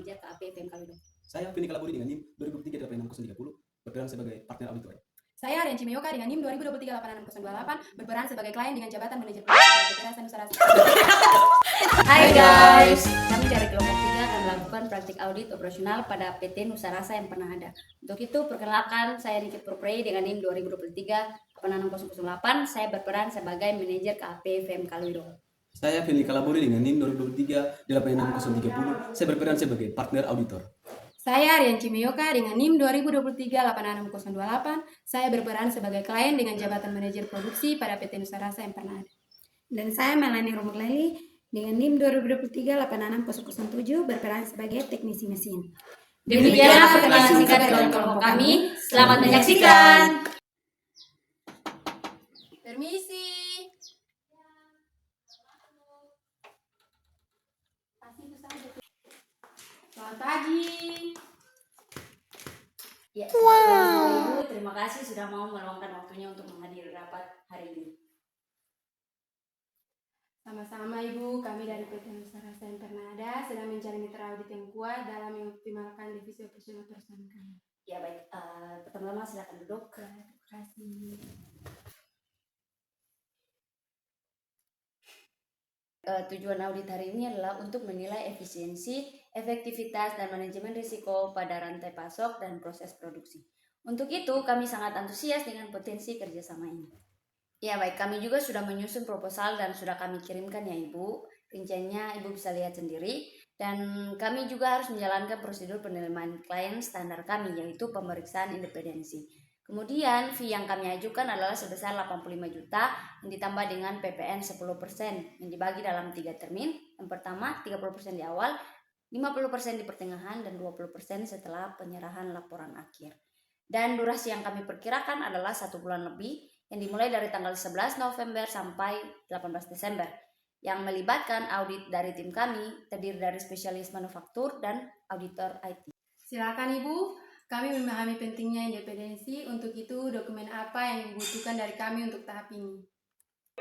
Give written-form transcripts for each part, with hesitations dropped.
manajer KAP FM Kaludo. Saya Vini Kalaburi dengan NIM 2023-86030 berperan sebagai partner auditor. Saya Rian Cimeyoka dengan NIM 2023-86028 berperan sebagai klien dengan jabatan manajer produksi PT Nusarasa. Hai guys, kami dari kelompok 3 akan melakukan praktik audit operasional pada PT Nusarasa yang pernah ada. Untuk itu perkenalkan, saya Nikit Purprey dengan NIM 2023-86008. Saya berperan sebagai manajer KAP FM Kaludo. Saya Vini Kalaburi dengan NIM 2023-86030. Saya berperan sebagai partner auditor. Saya Rian Cimeyoka dengan NIM 2023-86028. Saya berperan sebagai klien dengan jabatan manajer produksi pada PT Nusarasa yang pernah ada. Dan saya Melani Romukleli dengan NIM 2023-86007 berperan sebagai teknisi mesin. Demikianlah perkenalan singkat dari kelompok kami. Selamat menyaksikan. Permisi. Selamat pagi. Ya, Ibu, terima kasih sudah mau meluangkan waktunya untuk menghadiri rapat hari ini. Sama-sama Ibu, kami dari PT Nusarasa yang pernah ada sedang mencari mitra audit yang kuat dalam mengoptimalkan divisi operasional perusahaan kami. Ya baik, pertama-tama silakan duduk. Terima kasih. Tujuan audit hari ini adalah untuk menilai efisiensi, efektivitas, dan manajemen risiko pada rantai pasok dan proses produksi. Untuk itu, kami sangat antusias dengan potensi kerjasama ini. Ya baik, kami juga sudah menyusun proposal dan sudah kami kirimkan ya Ibu. Rinciannya Ibu bisa lihat sendiri. Dan kami juga harus menjalankan prosedur penerimaan klien standar kami, yaitu pemeriksaan independensi. Kemudian fee yang kami ajukan adalah sebesar 85 juta yang ditambah dengan PPN 10% yang dibagi dalam 3 termin. Yang pertama 30% di awal, 50% di pertengahan, dan 20% setelah penyerahan laporan akhir. Dan durasi yang kami perkirakan adalah 1 bulan lebih yang dimulai dari tanggal 11 November sampai 18 Desember yang melibatkan audit dari tim kami terdiri dari spesialis manufaktur dan auditor IT. Silakan Ibu. Kami memahami pentingnya independensi, untuk itu dokumen apa yang dibutuhkan dari kami untuk tahap ini?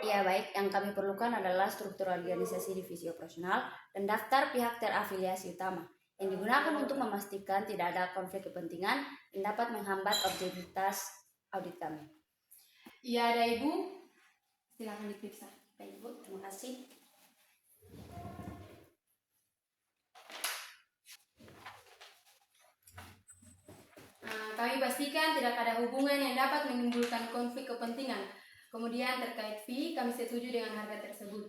Ya baik, yang kami perlukan adalah struktur organisasi divisi operasional dan daftar pihak terafiliasi utama yang digunakan untuk memastikan tidak ada konflik kepentingan yang dapat menghambat objektivitas audit kami. Iya ada Ibu, silakan diperiksa. Baik Ibu, terima kasih. Kami pastikan tidak ada hubungan yang dapat menimbulkan konflik kepentingan. Kemudian terkait fee, kami setuju dengan harga tersebut.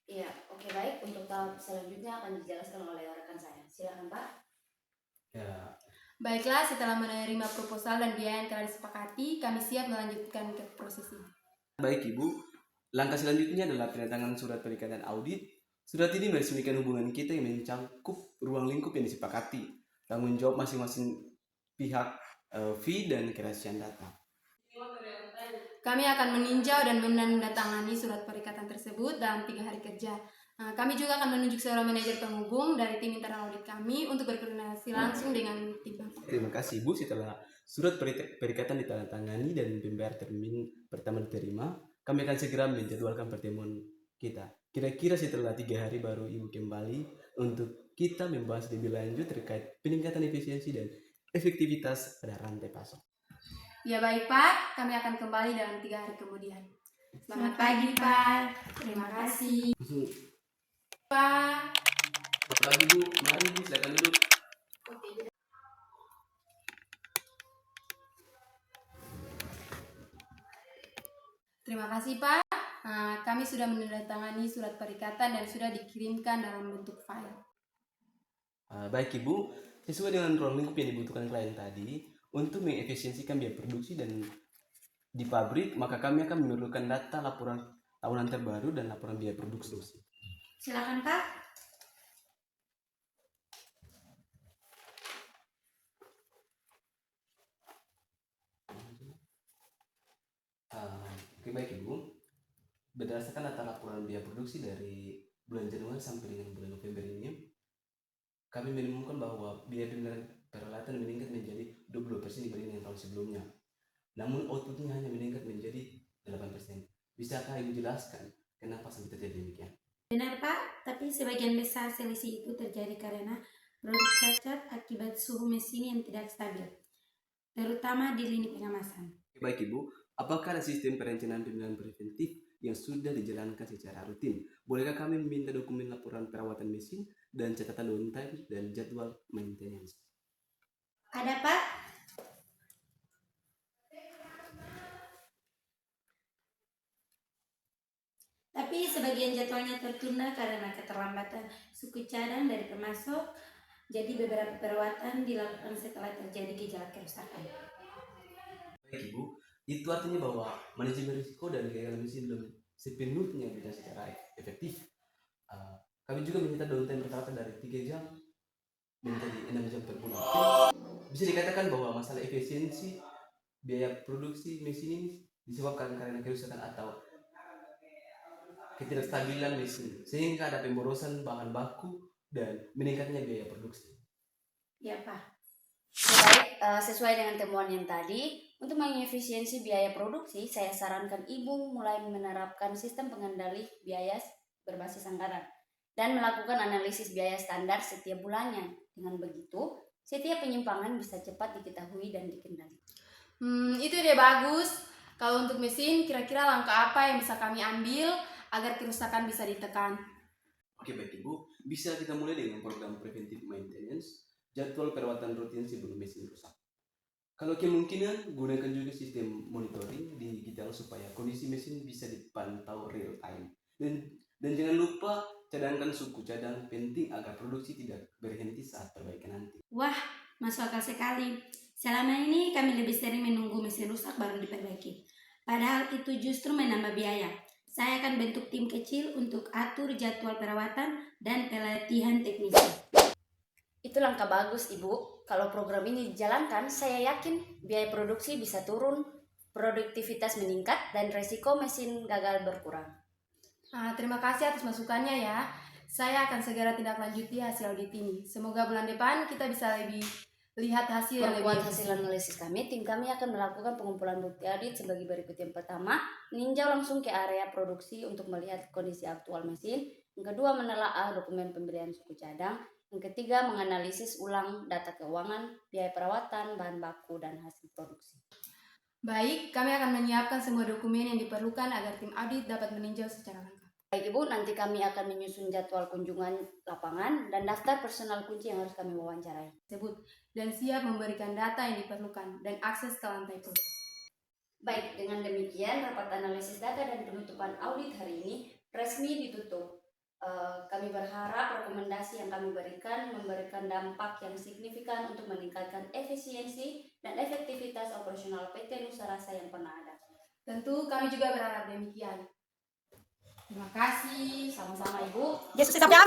Iya, oke baik. Untuk tahap selanjutnya akan dijelaskan oleh rekan saya. Silakan Pak. Ya. Baiklah, setelah menerima proposal dan biaya yang telah disepakati, kami siap melanjutkan ke proses ini. Baik Ibu, langkah selanjutnya adalah penandatanganan surat perikatan audit. Surat ini meresmikan hubungan kita yang mencakup ruang lingkup yang disepakati, tanggung jawab masing-masing pihak, fee, dan kerahasiaan data. Kami akan meninjau dan menandatangani surat perikatan tersebut dalam 3 hari kerja. Kami juga akan menunjuk seorang manajer penghubung dari tim internal audit kami untuk berkoordinasi langsung dengan tim. Terima kasih Ibu. Setelah surat perikatan ditandatangani dan pembayar termin pertama diterima, kami akan segera menjadwalkan pertemuan kita. Kira-kira setelah 3 hari baru Ibu kembali untuk kita membahas lebih lanjut terkait peningkatan efisiensi dan efektivitas pada rantai pasok. Ya baik Pak, kami akan kembali dalam 3 hari kemudian. Selamat pagi Pak. Terima kasih. Pak. Selamat pagi Bu, mari Bu, silakan duduk. Terima kasih Pak. Kami sudah menandatangani surat perikatan dan sudah dikirimkan dalam bentuk file. Baik Ibu, sesuai dengan ruang lingkup yang dibutuhkan klien tadi, untuk mengefisiensikan biaya produksi dan di pabrik, maka kami akan memerlukan data laporan tahunan terbaru dan laporan biaya produksi. Silakan Pak. Oke baik Ibu, berdasarkan data laporan biaya produksi dari bulan Januari sampai dengan bulan November ini, kami menemukan bahwa biaya peralatan meningkat menjadi 22% dibanding dengan tahun sebelumnya. Namun outputnya hanya meningkat menjadi 8%. Bisakah Ibu jelaskan kenapa sampai terjadi demikian? Benar Pak, tapi sebagian besar selisih itu terjadi karena produk cacat akibat suhu mesin yang tidak stabil, terutama di lini pengemasan. Baik Ibu, apakah ada sistem perencanaan pemilihan preventif yang sudah dijalankan secara rutin? Bolehkah kami meminta dokumen laporan perawatan mesin dan catatan downtime dan jadwal maintenance? Ada Pak? Tapi sebagian jadwalnya tertunda karena keterlambatan suku cadang dari pemasok, jadi beberapa perawatan dilakukan setelah terjadi gejala kerusakan. Baik Ibu, itu artinya bahwa manajemen risiko dan kegagalan mesin belum sepenuhnya bisa secara efektif. Kami juga meminta downtime rata-rata dari 3 jam menjadi 6 jam per bulan. Bisa dikatakan bahwa masalah efisiensi biaya produksi mesin ini disebabkan karena kerusakan atau ketidakstabilan mesin, sehingga ada pemborosan bahan baku dan meningkatnya biaya produksi. Ya Pak. Baik, sesuai dengan temuan yang tadi, untuk mengefisiensi biaya produksi, saya sarankan Ibu mulai menerapkan sistem pengendali biaya berbasis anggaran dan melakukan analisis biaya standar setiap bulannya. Dengan begitu, setiap penyimpangan bisa cepat diketahui dan dikendalikan. Itu ide bagus. Kalau untuk mesin, kira-kira langkah apa yang bisa kami ambil agar kerusakan bisa ditekan? Oke baik Ibu, bisa kita mulai dengan program preventive maintenance, jadwal perawatan rutin sebelum mesin rusak. Kalau kemungkinan, gunakan juga sistem monitoring digital supaya kondisi mesin bisa dipantau real time. Dan jangan lupa cadangkan suku cadang penting agar produksi tidak berhenti saat perbaikan nanti. Wah, masuk akal sekali. Selama ini kami lebih sering menunggu mesin rusak baru diperbaiki. Padahal itu justru menambah biaya. Saya akan bentuk tim kecil untuk atur jadwal perawatan dan pelatihan teknisi. Itu langkah bagus, Ibu. Kalau program ini dijalankan, saya yakin biaya produksi bisa turun, produktivitas meningkat, dan resiko mesin gagal berkurang. Terima kasih atas masukannya ya. Saya akan segera tindak lanjuti hasil audit ini. Semoga bulan depan kita bisa lebih lihat hasil yang lebih Perkuat hasil analisis kami, tim kami akan melakukan pengumpulan bukti audit sebagai berikut. Yang pertama, meninjau langsung ke area produksi untuk melihat kondisi aktual mesin. Yang kedua, menelaah dokumen pembelian suku cadang. Yang ketiga, menganalisis ulang data keuangan, biaya perawatan, bahan baku, dan hasil produksi. Baik, kami akan menyiapkan semua dokumen yang diperlukan agar tim audit dapat meninjau secara lengkap. Baik Ibu, nanti kami akan menyusun jadwal kunjungan lapangan dan daftar personal kunci yang harus kami wawancarai. Dan siap memberikan data yang diperlukan dan akses ke lantai produksi. Baik, dengan demikian rapat analisis data dan penutupan audit hari ini resmi ditutup. Kami berharap rekomendasi yang kami berikan memberikan dampak yang signifikan untuk meningkatkan efisiensi dan efektivitas operasional PT Nusa Rasa yang pernah ada. Tentu kami juga berharap demikian. Terima kasih. Sama-sama Ibu. Yesus sampai